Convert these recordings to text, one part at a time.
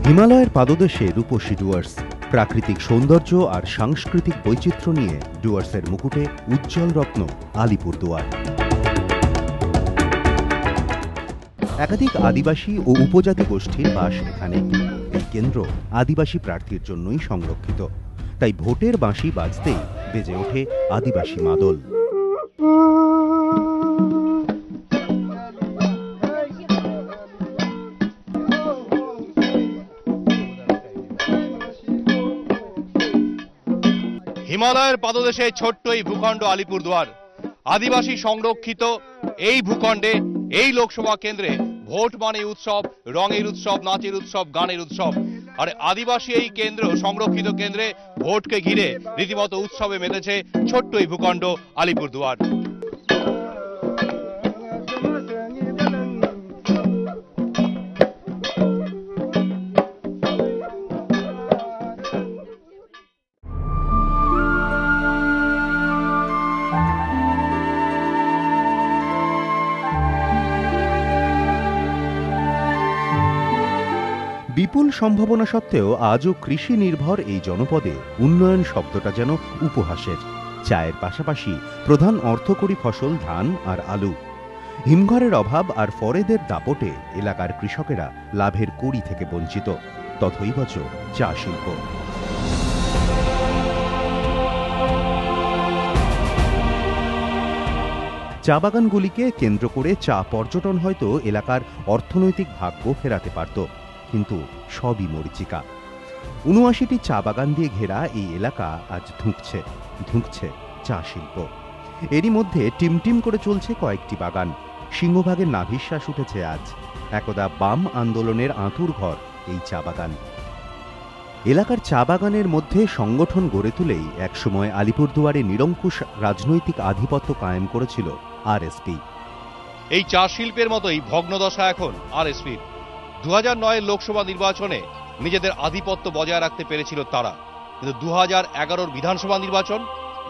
হিমালয়ের পাদদেশে রূপসী ডুয়ার্স, প্রাকৃতিক সৌন্দর্য আর সাংস্কৃতিক বৈচিত্র্য নিয়ে ডুয়ার্সের মুকুটে উজ্জ্বল রত্ন আলিপুরদুয়ার। একাধিক আদিবাসী ও উপজাতি গোষ্ঠীর বাস এখানে। এই কেন্দ্র আদিবাসী প্রার্থীর জন্যই সংরক্ষিত, তাই ভোটের বাঁশি বাজতেই বেজে ওঠে আদিবাসী মাদল। হিমালয়ের পাদদেশে ছোট্ট এই ভূখণ্ড আলিপুরদুয়ার, আদিবাসী সংরক্ষিত এই ভূখণ্ডে এই লোকসভা কেন্দ্রে ভোট মানে উৎসব, রঙের উৎসব, নাচের উৎসব, গানের উৎসব। আর আদিবাসী এই কেন্দ্র, সংরক্ষিত কেন্দ্রে ভোটকে ঘিরে রীতিমতো উৎসবে মেতেছে ছোট্ট এই ভূখণ্ড আলিপুরদুয়ার। বিপুল সম্ভাবনা সত্ত্বেও আজও কৃষি নির্ভর এই জনপদে উন্নয়ন শব্দটা যেন উপহাসের। চায়ের পাশাপাশি প্রধান অর্থকরী ফসল ধান আর আলু। হিমঘরের অভাব আর ফরেদের দাপটে এলাকার কৃষকেরা লাভের কড়ি থেকে বঞ্চিত। তথৈবচ চা শিল্প। চা বাগানগুলিকে কেন্দ্র করে চা পর্যটন হয়তো এলাকার অর্থনৈতিক ভাগ্য ফেরাতে পারত, কিন্তু সবই মরীচিকা। ৭৯টি চা বাগান দিয়ে ঘেরা এই এলাকা আজ ধুঁকছে চা শিল্প। এরই মধ্যে টিমটিম করে চলছে কয়েকটি বাগান। সিংহভাগের নাভিশ্বাস উঠেছে আজ। একদা বাম আন্দোলনের আঁতুর ঘর এই চা বাগান। এলাকার চা বাগানের মধ্যে সংগঠন গড়ে তুলেই একসময় আলিপুরদুয়ারে নিরঙ্কুশ রাজনৈতিক আধিপত্য কায়েম করেছিল আরএসপি। এই চা শিল্পের মতোই ভগ্নদশা এখন আরএসপির। 2009-এর লোকসভা নির্বাচনে নিজেদের আধিপত্য বজায় রাখতে পেরেছিল তারা, কিন্তু 2011-র বিধানসভা নির্বাচন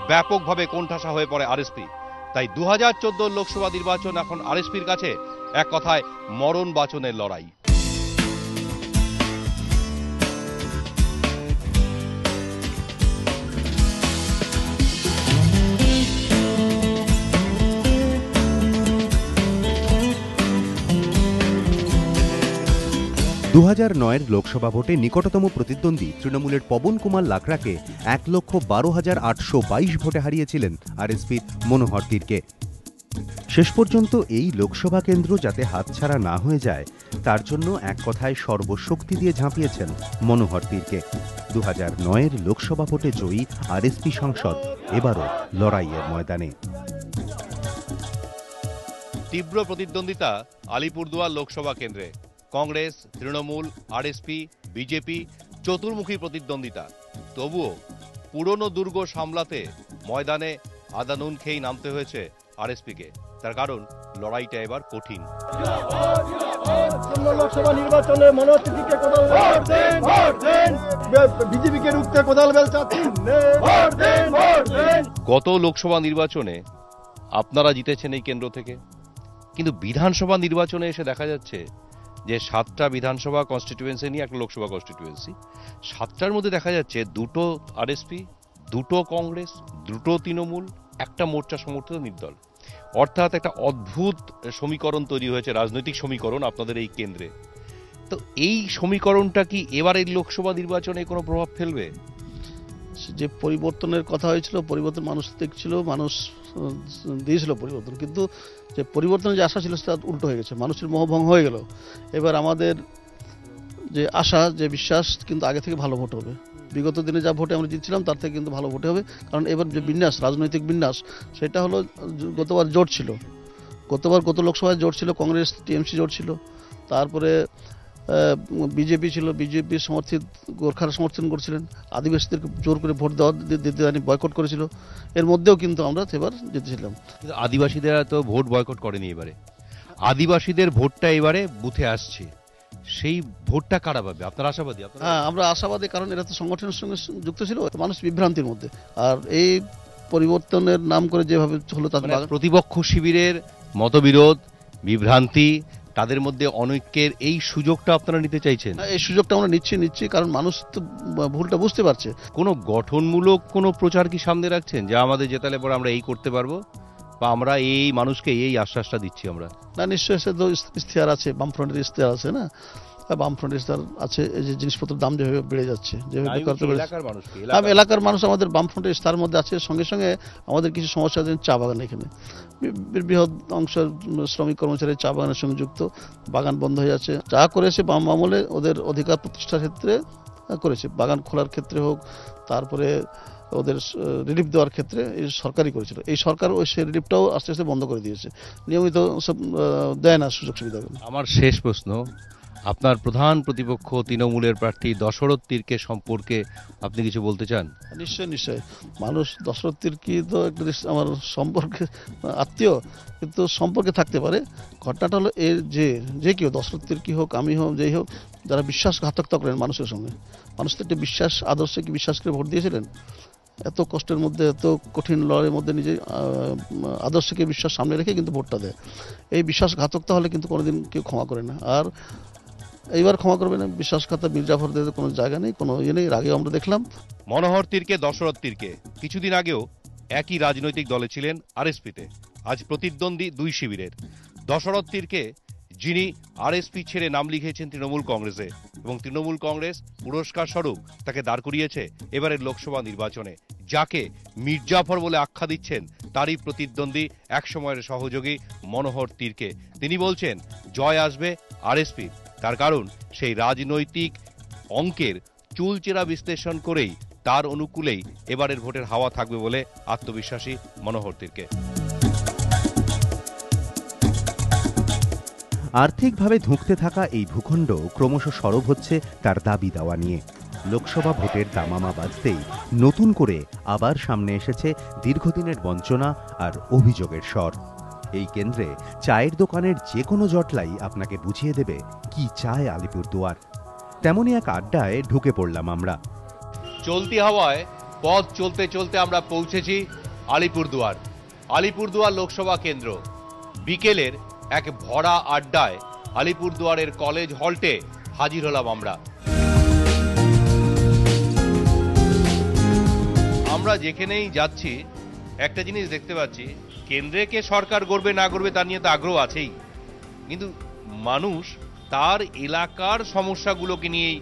ব্যাপকভাবে কোণঠাসা হয়ে পড়ে আরএসপি। তাই 2014 লোকসভা নির্বাচন এখন আরএসপির কাছে এক কথায় মরণ বাচনের লড়াই। দু 2009-এর লোকসভা ভোটে নিকটতম প্রতিদ্বন্দ্বী তৃণমূলের পবন কুমার লাকড়াকে ১,১২,৮২২ ভোটে হারিয়েছিলেন আরএসপির মনোহর তীরকে। শেষ পর্যন্ত এই লোকসভা কেন্দ্র যাতে হাতছাড়া না হয়ে যায়, তার জন্য এক কথায় সর্বশক্তি দিয়ে ঝাঁপিয়েছেন মনোহর তীরকে। 2009-এর লোকসভা ভোটে জয়ী আরএসপি সাংসদ এবারও লড়াইয়ের ময়দানে। তীব্র প্রতিদ্বন্দ্বিতা আলিপুরদুয়ার লোকসভা কেন্দ্রে। কংগ্রেস, তৃণমূল, আরএসপি, বিজেপি চতুর্মুখী প্রতিদ্বন্দ্বিতা। তবুও পুরনো দুর্গ সামলাতে ময়দানে আদা নুন খেয়েই নামতে হয়েছে আরএসপিকে। তার কারণ লড়াইটা এবার কঠিন। লোকসভা নির্বাচনে মনোহরকে কোদাল বিজেপিকে রুখতে কোদাল বেল চাচ্ছেন। গত লোকসভা নির্বাচনে আপনারা জিতেছেন এই কেন্দ্র থেকে, কিন্তু বিধানসভা নির্বাচনে এসে দেখা যাচ্ছে যে 7টা বিধানসভা কনস্টিটিউয়েন্সি নিয়ে একটা লোকসভা কনস্টিটিউয়েন্সি, 7টার মধ্যে দেখা যাচ্ছে 2টো আরএসপি, 2টো কংগ্রেস, 2টো তৃণমূল, একটা মোর্চা সমর্থিত নির্দল। অর্থাৎ একটা অদ্ভুত সমীকরণ তৈরি হয়েছে, রাজনৈতিক সমীকরণ আপনাদের এই কেন্দ্রে। তো এই সমীকরণটা কি এবার এই লোকসভা নির্বাচনে কোনো প্রভাব ফেলবে? যে পরিবর্তনের কথা হয়েছিল, পরিবর্তন মানুষ দেখছিল, মানুষ দিয়েছিল পরিবর্তন, কিন্তু যে পরিবর্তনের যে আশা ছিল সেটা উল্টো হয়ে গেছে, মানুষের মোহভঙ্গ হয়ে গেল। এবার আমাদের যে আশা, যে বিশ্বাস, কিন্তু আগে থেকে ভালো ভোট হবে। বিগত দিনে যা ভোটে আমরা জিতছিলাম তার থেকে কিন্তু ভালো ভোটে হবে, কারণ এবার যে বিন্যাস, রাজনৈতিক বিন্যাস, সেটা হলো গতবার জোট ছিল, গত লোকসভায় জোট ছিল, কংগ্রেস টিএমসি জোট ছিল, তারপরে বিজেপি ছিল, বিজেপি সমর্থিত গোর্খারা সমর্থন করছিলেন, আদিবাসীদেরকে জোর করে ভোট দিতে বয়কট করেছিল। এর মধ্যেও কিন্তু আমরা এবার জিতেছিলাম। কিন্তু আদিবাসীদের তো ভোট বয়কট করেনি এবারে। আদিবাসীদের ভোটটা এবারে বুথে আসছে, সেই ভোটটা কারা পাবে? আপনারা আশাবাদী? হ্যাঁ, আমরা আশাবাদী, কারণ এরা তো সংগঠনের সঙ্গে যুক্ত ছিল, মানুষ বিভ্রান্তির মধ্যে। আর এই পরিবর্তনের নাম করে যেভাবে হলো, তাদের প্রতিপক্ষ শিবিরের মতবিরোধ, বিভ্রান্তি, তাদের মধ্যে অনৈক্যের এই সুযোগটা আপনারা নিতে চাইছেন? এই সুযোগটা আমরা নিচ্ছি, কারণ মানুষ তো ভুলটা বুঝতে পারছে। কোনো গঠনমূলক কোনো প্রচার কি সামনে রাখছেন, যা আমাদের জেতালে পরে আমরা এই করতে পারবো, বা আমরা এই মানুষকে এই আশ্বাসটা দিচ্ছি আমরা? না, নিশ্চয়ই সে তো ইশতেহার আছে, বামফ্রন্টের ইশতেহার আছে না, বামফ্রন্টের ইশতেহার আছে। এই যে জিনিসপত্রের দাম যেভাবে বেড়ে যাচ্ছে, যেভাবে এলাকার মানুষ আমাদের বামফ্রন্টের ইশতেহারের মধ্যে আছে। সঙ্গে সঙ্গে আমাদের কিছু সমস্যা আছে, চা বাগান, এখানে বৃহৎ অংশ শ্রমিক কর্মচারী চা বাগানের সঙ্গে যুক্ত, বাগান বন্ধ হয়ে যাচ্ছে। চা করেছে বাম আমলে ওদের অধিকার প্রতিষ্ঠার ক্ষেত্রে করেছে, বাগান খোলার ক্ষেত্রে হোক, তারপরে ওদের রিলিফ দেওয়ার ক্ষেত্রে এই সরকারই করেছিল। এই সরকার ওই সে রিলিফটাও আস্তে আস্তে বন্ধ করে দিয়েছে, নিয়মিত সব দেয় না সুযোগ সুবিধা। আমার শেষ প্রশ্ন, আপনার প্রধান প্রতিপক্ষ তৃণমূলের প্রার্থী দশরথ তির্কে সম্পর্কে আপনি কিছু বলতে চান? নিশ্চয়ই। মানুষ দশরথ তির্কি তো একটা আমার সম্পর্কে আত্মীয়, কিন্তু সম্পর্কে থাকতে পারে। ঘটনাটা হলো এর যে কেউ, দশরথ তির্কি হোক, আমি হোক, যেই হোক, যারা বিশ্বাসঘাতকতা করেন মানুষের সঙ্গে, মানুষ তো একটা বিশ্বাস আদর্শে কি বিশ্বাস করে ভোট দিয়েছিলেন? এত কষ্টের মধ্যে, এত কঠিন লড়াইয়ের মধ্যে নিজের আদর্শকে বিশ্বাস সামনে রেখে কিন্তু ভোটটা দেয়। এই বিশ্বাসঘাতকতা হলে কিন্তু কোনোদিন কেউ ক্ষমা করে না, আর এইবার ক্ষমা করবে না। বিশ্বাসঘাতক মির্জাফরদের কোনো জায়গা নেই, কোনো ইয়ে নেই। আগেও আমরা দেখলাম মনোহর তির্কে, দশরথ তির্কে কিছুদিন আগেও একই রাজনৈতিক দলে ছিলেন, আরএসপিতে। আজ প্রতিদ্বন্দ্বী দুই শিবিরের। দশরথ তির্কে, যিনি আরএসপি ছেড়ে নাম লিখিয়েছেন তৃণমূল কংগ্রেসে, এবং তৃণমূল কংগ্রেস পুরস্কার স্বরূপ তাকে দাঁড় করিয়েছে এবারের লোকসভা নির্বাচনে। যাকে মির্জাফর বলে আখ্যা দিচ্ছেন তারই প্রতিদ্বন্দ্বী, একসময়ের সহযোগী মনোহর তির্কে। তিনি বলছেন জয় আসবে আরএসপি। তার কারণ সেই রাজনৈতিক অঙ্কের চুলচেরা বিশ্লেষণ করেই তার অনুকূলেই এবারের ভোটের হাওয়া থাকবে বলে আত্মবিশ্বাসী মনোহর তির্কে। আর্থিকভাবে ধুঁকতে থাকা এই ভূখণ্ড ক্রমশ সরব হচ্ছে তার দাবি দাওয়া নিয়ে। লোকসভা ভোটের দামামা বাজতেই নতুন করে আবার সামনে এসেছে দীর্ঘদিনের বঞ্চনা আর অভিযোগের স্বর। এই কেন্দ্রে চায়ের দোকানের যে কোনো জটলাই আপনাকে বুঝিয়ে দেবে কি চায় আলিপুরদুয়ার। তেমনই এক আড্ডায় ঢুকে পড়লাম আমরা। চলতি হাওয়ায় পথ চলতে চলতে আমরা পৌঁছেছি আলিপুরদুয়ার। আলিপুরদুয়ার লোকসভা কেন্দ্র। বিকেলের এক ভরা আড্ডায় আলিপুরদুয়ারের কলেজ হল্টে হাজির হলাম আমরা। আমরা যেখানেই যাচ্ছি একটা জিনিস দেখতে পাচ্ছি, কেন্দ্রে কে সরকার গড়বে না গড়বে তা নিয়ে তো আগ্রহ আছেই, কিন্তু মানুষ তার এলাকার সমস্যাগুলোকে নিয়েই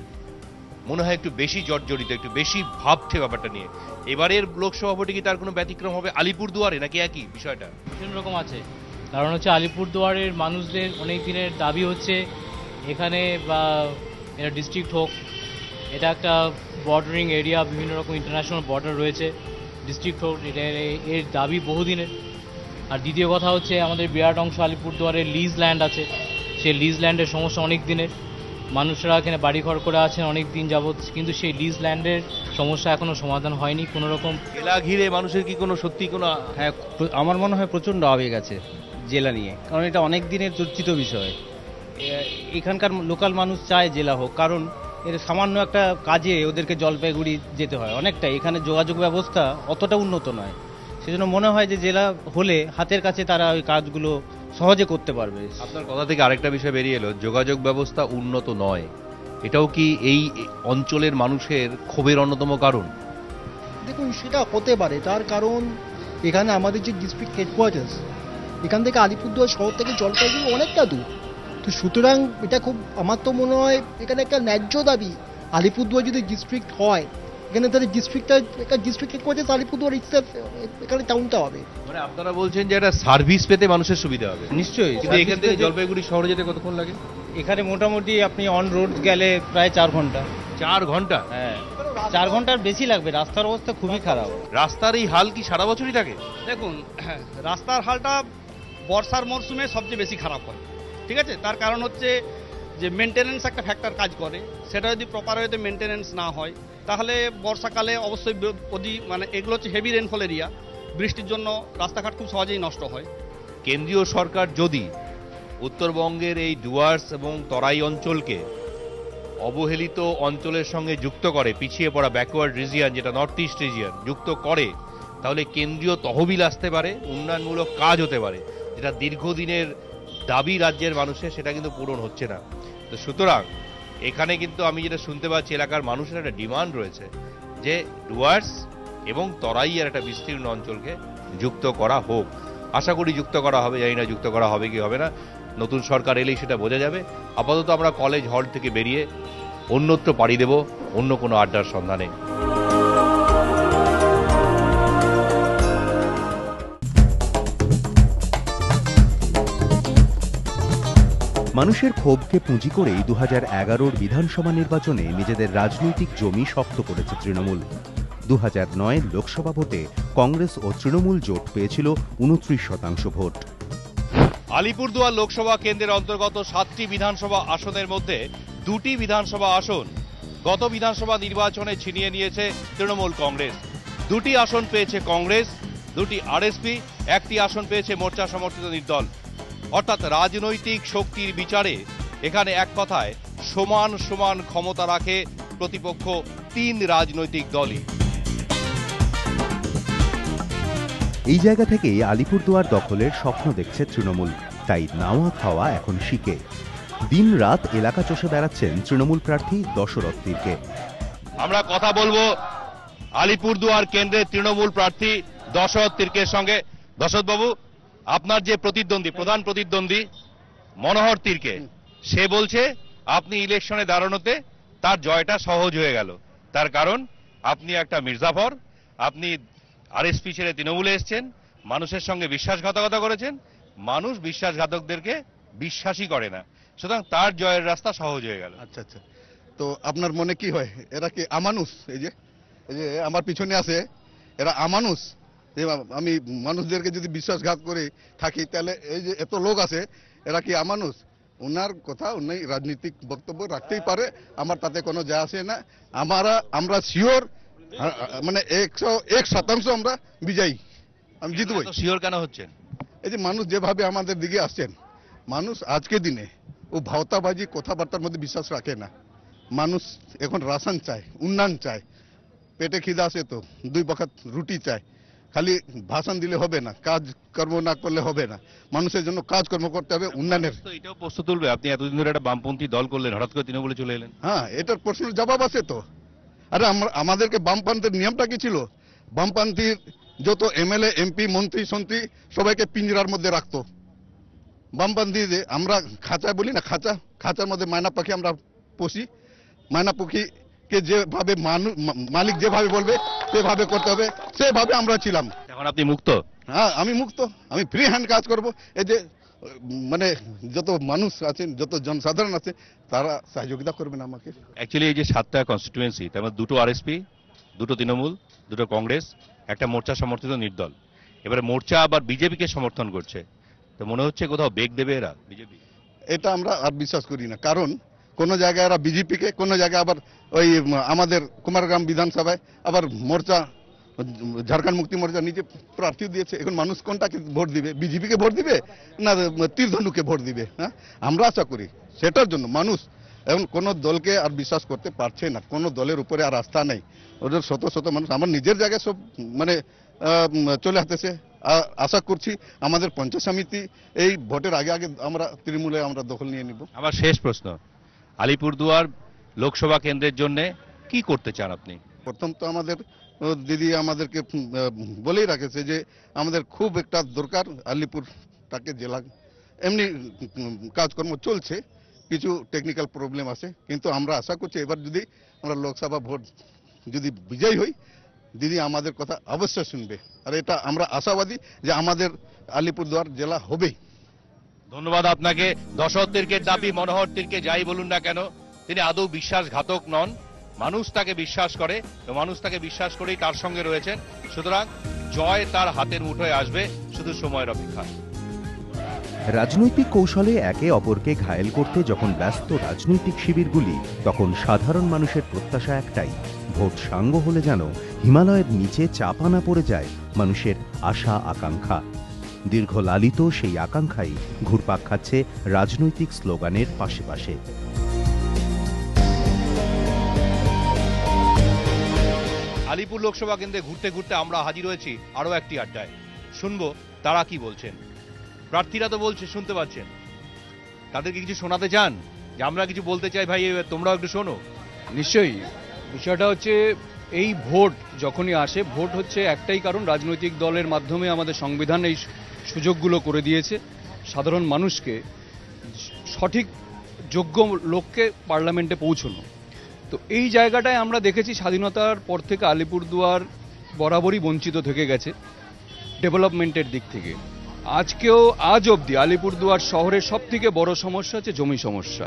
মনে হয় একটু বেশি জর্জরিত, একটু বেশি ভাবছে ব্যাপারটা নিয়ে। এবারের লোকসভা ভোটে কি তার কোনো ব্যতিক্রম হবে আলিপুরদুয়ারে, নাকি একই বিষয়টা? বিভিন্ন রকম আছে। কারণ হচ্ছে আলিপুরদুয়ারের মানুষদের অনেক দিনের দাবি হচ্ছে এখানে বা এটা ডিস্ট্রিক্ট হোক। এটা একটা বর্ডারিং এরিয়া, বিভিন্ন রকম ইন্টারন্যাশনাল বর্ডার রয়েছে, ডিস্ট্রিক্ট হোক, এটা এর দাবি বহুদিনের। আর দ্বিতীয় কথা হচ্ছে আমাদের বিরাট অংশ আলিপুরদুয়ারের লিজ ল্যান্ড আছে, সেই লিজ ল্যান্ডের সমস্যা অনেক দিনের। মানুষরা এখানে বাড়িঘর করে আছেন অনেক দিন যাবৎ, কিন্তু সেই লিজ ল্যান্ডের সমস্যা এখনো সমাধান হয়নি কোনো রকম। জেলা ঘিরে মানুষের কি কোনো সত্যি কোনো? হ্যাঁ, আমার মনে হয় প্রচণ্ড আবেগ আছে জেলা নিয়ে, কারণ এটা অনেক দিনের চর্চিত বিষয়। এখানকার লোকাল মানুষ চায় জেলা হোক, কারণ এর সামান্য একটা কাজে ওদেরকে জলপাইগুড়ি যেতে হয় অনেকটা। এখানে যোগাযোগ ব্যবস্থা অতটা উন্নত নয়, সেজন্য মনে হয় যে জেলা হলে হাতের কাছে তারা ওই কাজগুলো সহজে করতে পারবে। আপনার কথা থেকে আরেকটা বিষয় বেরিয়ে এলো, যোগাযোগ ব্যবস্থা উন্নত নয়। এটাও কি এই অঞ্চলের মানুষের ক্ষোভের অন্যতম কারণ? দেখুন, সেটা হতে পারে। তার কারণ এখানে আমাদের যে ডিস্ট্রিক্ট হেডকোয়ার্টার্স, এখান থেকে আলিপুরদুয়ার শহর থেকে জলপাইগুড়ি অনেকটা দূর। তো সুতরাং এটা খুব, আমার তো মনে হয় এখানে একটা ন্যায্য দাবি। আলিপুরদুয়ার যদি ডিস্ট্রিক্ট হয়, এখানে তাহলে ডিস্ট্রিক্ট হেডকোয়ার্টার্স আলিপুরদুয়ার এখানে টাউনটা হবে। মানে আপনারা বলছেন যে একটা সার্ভিস পেতে মানুষের সুবিধা হবে? নিশ্চয়ই। কিন্তু এখান থেকে জলপাইগুড়ি শহরে যেতে কতক্ষণ লাগে? এখানে মোটামুটি আপনি অন রোড গেলে প্রায় 4 ঘন্টা। 4 ঘন্টা? হ্যাঁ, 4 ঘন্টার বেশি লাগবে। রাস্তার অবস্থা খুবই খারাপ। রাস্তার এই হাল কি সারা বছরই থাকে? দেখুন, রাস্তার হালটা বর্ষার মরশুমে সবচেয়ে বেশি খারাপ হয়, ঠিক আছে? তার কারণ হচ্ছে যে মেনটেনেন্স একটা ফ্যাক্টর কাজ করে, সেটা যদি প্রপার ওয়েতে মেনটেনেন্স না হয় তাহলে বর্ষাকালে অবশ্যই মানে এগুলো হচ্ছে হেভি রেনফল এরিয়া, বৃষ্টির জন্য রাস্তাঘাট খুব সহজেই নষ্ট হয়। কেন্দ্রীয় সরকার যদি উত্তরবঙ্গের এই ডুয়ার্স এবং তরাই অঞ্চলকে অবহেলিত অঞ্চলের সঙ্গে যুক্ত করে, পিছিয়ে পড়া ব্যাকওয়ার্ড রিজিয়ন যেটা নর্থ ইস্ট রিজিয়ন যুক্ত করে, তাহলে কেন্দ্রীয় তহবিল আসতে পারে, উন্নয়নমূলক কাজ হতে পারে, যেটা দীর্ঘদিনের দাবি রাজ্যের মানুষের সেটা কিন্তু পূরণ হচ্ছে না। তো সুতরাং এখানে কিন্তু আমি যেটা শুনতে পাচ্ছি এলাকার মানুষের একটা ডিমান্ড রয়েছে যে ডুয়ার্স এবং তরাইয়ের একটা বিস্তীর্ণ অঞ্চলকে যুক্ত করা হোক। আশা করি যুক্ত করা হবে, জানি না যুক্ত করা হবে কি হবে না, নতুন সরকার এলেই সেটা বোঝা যাবে। আপাতত আমরা কলেজ হল থেকে বেরিয়ে অন্যত্র পাড়ি দেব অন্য কোনো আড্ডার সন্ধানে। মানুষের ক্ষোভকে পুঁজি করেই 2011 বিধানসভা নির্বাচনে নিজেদের রাজনৈতিক জমি শক্ত করেছে তৃণমূল। 2009 লোকসভা ভোটে কংগ্রেস ও তৃণমূল জোট পেয়েছিল 29% ভোট। আলিপুরদুয়ার লোকসভা কেন্দ্রের অন্তর্গত 7টি বিধানসভা আসনের মধ্যে 2টি বিধানসভা আসন গত বিধানসভা নির্বাচনে ছিনিয়ে নিয়েছে তৃণমূল কংগ্রেস। 2টি আসন পেয়েছে কংগ্রেস, 2টি আরএসপি, 1টি আসন পেয়েছে মোর্চা সমর্থিত নির্দল। অর্থাৎ রাজনৈতিক শক্তির বিচারে এখানে এক কথায় সমান সমান ক্ষমতা রাখে প্রতিপক্ষ 3 রাজনৈতিক দলই। এই জায়গা থেকেই আলিপুরদুয়ার দখলের স্বপ্ন দেখছে তৃণমূল, তাই নাওয়া খাওয়া এখন শিখে দিন রাত এলাকা চষে বেড়াচ্ছেন তৃণমূল প্রার্থী দশরথ তীরকে। আমরা কথা বলবো আলিপুরদুয়ার কেন্দ্রের তৃণমূল প্রার্থী দশরথ তীরকের সঙ্গে। দশরথ বাবু, আপনার যে প্রতিদ্বন্দ্বী, প্রধান প্রতিদ্বন্দ্বী মনোহর তীরকে, সে বলছে আপনি ইলেকশনে দাঁড়ানোতে তার জয়টা সহজ হয়ে গেল। তার কারণ আপনি একটা মির্জাফর, আপনি আরএসপি ছেড়ে তৃণমূলে এসছেন, মানুষের সঙ্গে বিশ্বাসঘাতকতা করেছেন, মানুষ বিশ্বাসঘাতকদেরকে বিশ্বাসই করে না, সুতরাং তার জয়ের রাস্তা সহজ হয়ে গেল। আচ্ছা আচ্ছা, তো আপনার মনে কি হয় এরা কি আমানুষ? এই যে আমার পিছনে আছে, এরা আমানুষ? যে আমি মানুষদেরকে যদি বিশ্বাসঘাত করে থাকি তাহলে এই যে এত লোক আছে এরা কি আমানুষ? ওনার কথা উনি রাজনৈতিক বক্তব্য রাখতেই পারে, আমার তাতে কোনো যায় আসে না। আমরা শিওর, মানে 101% আমরা বিজয়ী, আমি জিতবই। শিওর কেন হচ্ছেন? এই যে মানুষ যেভাবে আমাদের দিকে আসছেন, মানুষ আজকে দিনে ও ভাওতাবাজি কথাবার্তার মধ্যে বিশ্বাস রাখে না। মানুষ এখন রাশন চায়, উন্নয়ন চায়, পেটে খিদা আছে তো 2 বখত রুটি চায়। খালি ভাষণ দিলে হবে না, কাজ কর্ম না করলে হবে না, মানুষের জন্য কাজ কর্ম করতে হবে, উন্নয়নের। এটাও প্রশ্ন তুলবে, আপনি এতদিন ধরে একটা বামপন্থী দল করলেন, হঠাৎ করে তৃণমূলে চলে এলেন। হ্যাঁ, এটার প্রশ্নের জবাব আছে তো। আরে আমাদেরকে বামপন্থীর নিয়মটা কি ছিল? বামপন্থীর যত এমএলএ এমপি মন্ত্রী সন্ত্রী সবাইকে পিঞ্জরার মধ্যে রাখতো। বামপন্থী যে আমরা খাঁচা বলি না, খাঁচার মধ্যে ময়না পাখি আমরা পুষি। ময়না পাখিকে যেভাবে মালিক যেভাবে বলবে সেভাবে করতে হবে, সেভাবে আমরা ছিলাম। এখন আপনি মুক্ত? হ্যাঁ, আমি মুক্ত, আমি ফ্রি হ্যান্ড কাজ করব। এই যে মানে যত মানুষ আছেন, যত জনসাধারণ আছে, তারা সহযোগিতা করবেন আমাকে। অ্যাকচুয়ালি এই যে 7টা কনস্টিটিউয়েন্সি, তার মধ্যে 2টো আরএসপি, 2টো তৃণমূল, 2টো কংগ্রেস, একটা মোর্চা সমর্থিত নির্দল। এবারে মোর্চা আবার বিজেপিকে সমর্থন করছে, তো মনে হচ্ছে কোথাও বেগ দেবে এরা বিজেপি। এটা আমরা আর বিশ্বাস করি না, কারণ কোন জায়গায় এরা বিজেপিকে, কোন জায়গায় আবার ওই আমাদের কুমারগ্রাম বিধানসভায় আবার মোর্চা, ঝাড়খণ্ড মুক্তি মোর্চা নিজে প্রার্থী দিয়েছে। এখন মানুষ কোনটাকে ভোট দিবে? বিজেপিকে ভোট দিবে না তীরধনুকে ভোট দিবে? হ্যাঁ, আমরা আশা করি সেটার জন্য মানুষ এখন কোন দলকে আর বিশ্বাস করতে পারছে না, কোন দলের উপরে আর আস্থা নেই। ওদের শত শত মানুষ আমার নিজের জায়গায় সব মানে চলে আসতেছে। আশা করছি আমাদের পঞ্চায়েত সমিতি এই ভোটের আগে আগে আমরা তৃণমূলে আমরা দখল নিয়ে নিব। আমার শেষ প্রশ্ন, আলিপুরদুয়ার লোকসভা কেন্দ্রের জন্য কি করতে চান আপনি? প্রথম তো আমাদের দিদি আমাদেরকে বলেই রাখেছে যে আমাদের খুব একটা দরকার আলিপুরটাকে জেলা। এমনি কাজকর্ম চলছে, কিছু টেকনিক্যাল প্রবলেম আছে, কিন্তু আমরা আশা করছি এবার যদি আমরা লোকসভা ভোট যদি বিজয়ী হই, দিদি আমাদের কথা অবশ্যই শুনবে। আর এটা আমরা আশাবাদী যে আমাদের আলিপুরদুয়ার জেলা হবেই। ধন্যবাদ আপনাকে। দশরথ তীরকের দাবি, মনোহর তীরকে যাই বলুন না কেন, তিনি আদৌ বিশ্বাসঘাতক নন, মানুষ তাকে বিশ্বাস করে, মানুষ তাকে বিশ্বাস করেই তার সঙ্গে রয়েছেন। সুতরাং জয় তার হাতের মুঠোয় আসবে, শুধু সময়ের অপেক্ষা। রাজনৈতিক কৌশলে একে অপরকে ঘায়েল করতে যখন ব্যস্ত রাজনৈতিক শিবিরগুলি, তখন সাধারণ মানুষের প্রত্যাশা একটাই, ভোট সাঙ্গ হলে যেন হিমালয়ের নিচে চাপা না পড়ে যায় মানুষের আশা আকাঙ্ক্ষা। দীর্ঘ লালিত সেই আকাঙ্ক্ষাই ঘুরপাক খাচ্ছে রাজনৈতিক স্লোগানের পাশে পাশে। আলিপুর লোকসভা কেন্দ্রে ঘুরতে ঘুরতে আমরা হাজির হয়েছি আরো একটি আড্ডায়। শুনবো তারা কি বলছেন। প্রার্থীরা তো বলছে, শুনতে পাচ্ছেন, তাদেরকে কিছু শোনাতে চান যে আমরা কিছু বলতে চাই ভাই, তোমরাও একটু শোনো? নিশ্চয়ই। বিষয়টা হচ্ছে এই ভোট যখনই আসে, ভোট হচ্ছে একটাই কারণ, রাজনৈতিক দলের মাধ্যমে আমাদের সংবিধান এই সুযোগগুলো করে দিয়েছে সাধারণ মানুষকে সঠিক যোগ্য লোককে পার্লামেন্টে পৌঁছানো। তো এই জায়গাটায় আমরা দেখেছি স্বাধীনতার পর থেকে আলিপুরদুয়ার বরাবরই বঞ্চিত থেকে গেছে ডেভেলপমেন্টের দিক থেকে। আজ অবধি আলিপুরদুয়ার শহরের সবথেকে বড় সমস্যা হচ্ছে জমি সমস্যা।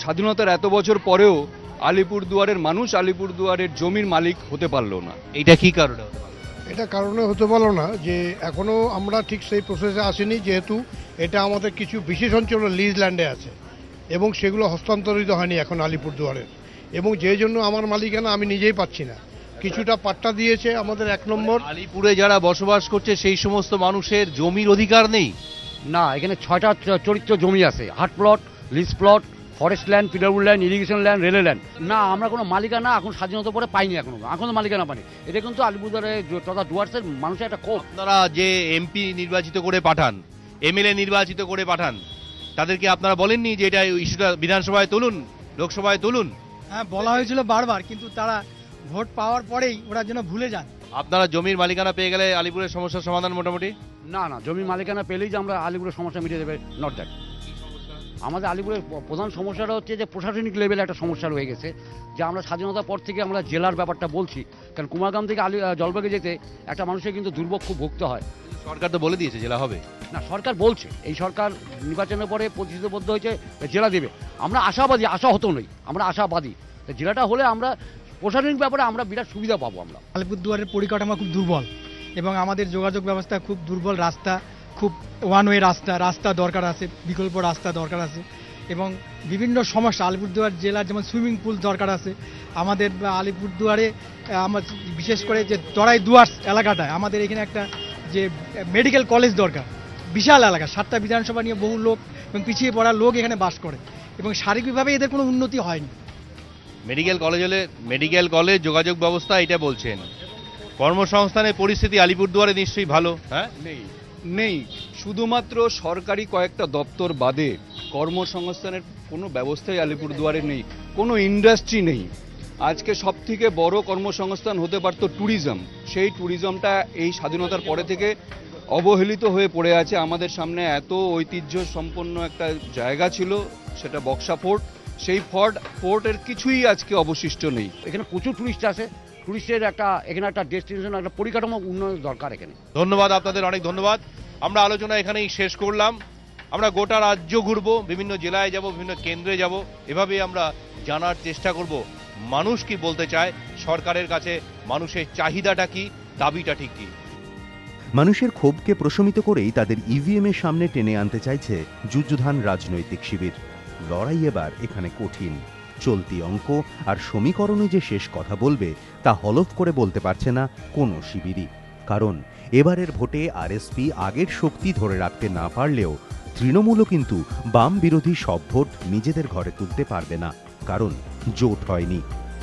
স্বাধীনতার এত বছর পরেও আলিপুরদুয়ারের মানুষ আলিপুরদুয়ারের জমির মালিক হতে পারলো না। এইটা কি কারণে? এটা কারণে হতে পারলো না যে এখনো আমরা ঠিক সেই প্রসেসে আসিনি, যেহেতু এটা আমাদের কিছু বিশেষ অঞ্চল লিজ ল্যান্ডে আছে এবং সেগুলো হস্তান্তরিত হয়নি এখন আলিপুরদুয়ারের, এবং যে জন্য আমার মালিকানা আমি নিজেই পাচ্ছি না। কিছুটা পাট্টা দিয়েছে আমাদের 1 নম্বর। আলিপুরে যারা বসবাস করছে সেই সমস্ত মানুষের জমির অধিকার নেই? না, এখানে 6টা চরিত্র জমি আছে, হাট plot, lease plot, forest land, PWD land, irrigation land, rail land. না, আমরা কোনো মালিকানা এখন স্বাধীনতা পরে পাইনি, এখনো মালিকানা পাইনি। এটা কিন্তু আলিপুরদুয়ারে তথা ডুয়ার্সের মানুষের একটা ক্ষোভ। আপনারা যে এমপি নির্বাচিত করে পাঠান, এমএলএ নির্বাচিত করে পাঠান, তাদেরকে আপনারা বলেননি যে এটা ইস্যুটা বিধানসভায় তুলুন, লোকসভায় তুলুন? হ্যাঁ, বলা হয়েছিল বারবার, কিন্তু তারা ভোট পাওয়ার পরেই ওরা যেন ভুলে যান। আপনারা জমির মালিকানা পেয়ে গেলে আলিপুরের সমস্যার সমাধান মোটামুটি? না, জমির মালিকানা পেলেই যে আমরা আলিপুরের সমস্যা মিটিয়ে দেবে, নট দ্যাট। আমাদের আলিপুরের প্রধান সমস্যাটা হচ্ছে যে প্রশাসনিক লেভেলে একটা সমস্যা রয়ে গেছে, যে আমরা স্বাধীনতার পর থেকে আমরা জেলার ব্যাপারটা বলছি, কারণ কুমারগ্রাম থেকে জলপাইগুড়ি যেতে একটা মানুষের কিন্তু দুর্ভোগ খুব ভুগতে হয়। সরকার তো বলে দিয়েছে জেলা হবে। না, সরকার বলছে, এই সরকার নির্বাচনের পরে প্রতিশ্রুতিবদ্ধ হয়েছে জেলা দেবে। আমরা আশাবাদী, আশাহত নই, আমরা আশাবাদী। জেলাটা হলে আমরা প্রশাসনিক ব্যাপারে আমরা বিরাট সুবিধা পাবো। আমরা আলিপুরদুয়ারের পরিকাঠামো খুব দুর্বল এবং আমাদের যোগাযোগ ব্যবস্থা খুব দুর্বল। রাস্তা খুব ওয়ান ওয়ে রাস্তা দরকার আছে, বিকল্প রাস্তা দরকার আছে, এবং বিভিন্ন সমস্যা। আলিপুরদুয়ার জেলার যেমন সুইমিং পুল দরকার আছে। আমাদের আলিপুরদুয়ারে আমার বিশেষ করে যে তরাই দুয়ার্স এলাকাটায় আমাদের এখানে একটা যে মেডিকেল কলেজ দরকার। বিশাল এলাকা, 7টা বিধানসভা নিয়ে বহু লোক এবং পিছিয়ে পড়া লোক এখানে বাস করে, এবং শারীরিকভাবে এদের কোনো উন্নতি হয়নি। মেডিকেল কলেজ হলে মেডিকেল কলেজ, যোগাযোগ ব্যবস্থা, এটা বলছেন। কর্মসংস্থানের পরিস্থিতি আলিপুরদুয়ারে নিশ্চয়ই ভালো? হ্যাঁ, নেই। শুধুমাত্র সরকারি কয়েকটা দপ্তর বাদে কর্মসংস্থানের কোনো ব্যবস্থাই আলিপুরদুয়ারে নেই, কোনো ইন্ডাস্ট্রি নেই। আজকে সবথেকে বড় কর্মসংস্থান হতে পারত ট্যুরিজম, সেই ট্যুরিজমটা এই স্বাধীনতার পরে থেকে অবহেলিত হয়ে পড়ে আছে। আমাদের সামনে এত ঐতিহ্য সম্পন্ন একটা জায়গা ছিল, সেটা বক্সা ফোর্ট, সেই ফোর্টের কিছুই আজকে অবশিষ্ট নেই। এখানে প্রচুর টুরিস্ট আসে, টুরিস্টের এখানে একটা ডেস্টিনেশন, একটা পরিকাঠামো উন্নয়ন দরকার এখানে। ধন্যবাদ আপনাদের, অনেক ধন্যবাদ। আমরা আলোচনা এখানেই শেষ করলাম। আমরা গোটা রাজ্য ঘুরবো, বিভিন্ন জেলায় যাব, বিভিন্ন কেন্দ্রে যাব, এভাবেই আমরা জানার চেষ্টা করব মানুষ কি বলতে চায়, সরকারের কাছে মানুষের চাহিদাটা কি, দাবিটা ঠিক কি। মানুষের ক্ষোভকে প্রশমিত করেই তাদের ইভিএম এর সামনে টেনে আনতে চাইছে যুযুধান রাজনৈতিক শিবির। লড়াই এবার এখানে কঠিন। চলতি অঙ্ক আর সমীকরণে যে শেষ কথা বলবে তা হলফ করে বলতে পারছে না কোনো শিবিরই। কারণ এবারের ভোটে আরএসপি আগের শক্তি ধরে রাখতে না পারলেও তৃণমূলও কিন্তু বাম বিরোধী সব ভোট নিজেদের ঘরে তুলতে পারবে না, কারণ জোট হয়নি।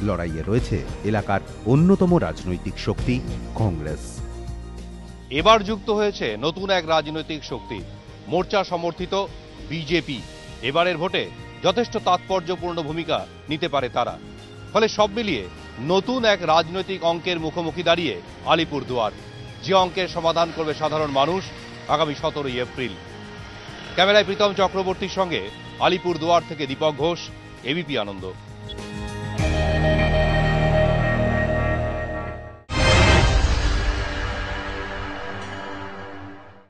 লড়াইয়ে রয়েছে এলাকার অন্যতম রাজনৈতিক শক্তি কংগ্রেস। এবার যুক্ত হয়েছে নতুন এক রাজনৈতিক শক্তি, মোর্চা সমর্থিত বিজেপি। এবারের ভোটে যথেষ্ট তাৎপর্যপূর্ণ ভূমিকা নিতে পারে তারা। ফলে সব মিলিয়ে নতুন এক রাজনৈতিক অঙ্কের মুখোমুখি দাঁড়িয়ে আলিপুরদুয়ার, যে অঙ্কের সমাধান করবে সাধারণ মানুষ আগামী 17 এপ্রিল। ক্যামেরায় প্রীতম চক্রবর্তীর সঙ্গে আলিপুরদুয়ার থেকে দীপক ঘোষ, এবিপি আনন্দ।